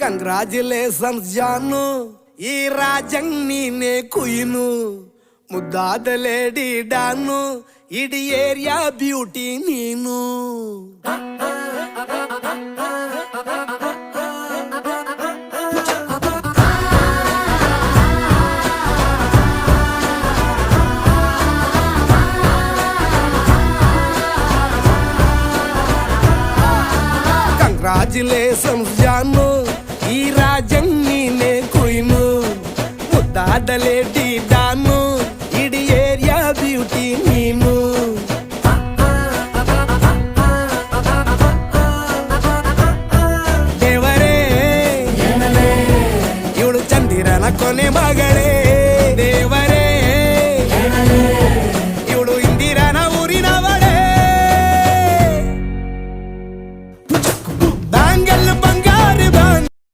Congratulations ಜಾನು, ಈ ರಾಜಂಗ್ ನೀನೆ ಕುಯ್ನು, ಮುದ್ದಾದ ಲೇಡಿ ಡಾನು, ಇಡೀ ಏರಿಯಾ ಬ್ಯೂಟಿ ನೀನು. ಕಂಗ್ರಾಚುಲೇಷನ್ಸ್ ಜಾನು, ಈ ರಾಜಂಗ್ ನೀನೆ ಕುಯ್ನು, ಮುದ್ದಾದ ಲೇಡಿ ಡಾನು, ಇಡೀ ಏರಿಯಾ ಬ್ಯೂಟಿ ನೀನು. ದೇವರೇ ಇವಳು ಚಂದಿರನ ಕೊನೆ ಮಗಳೇ,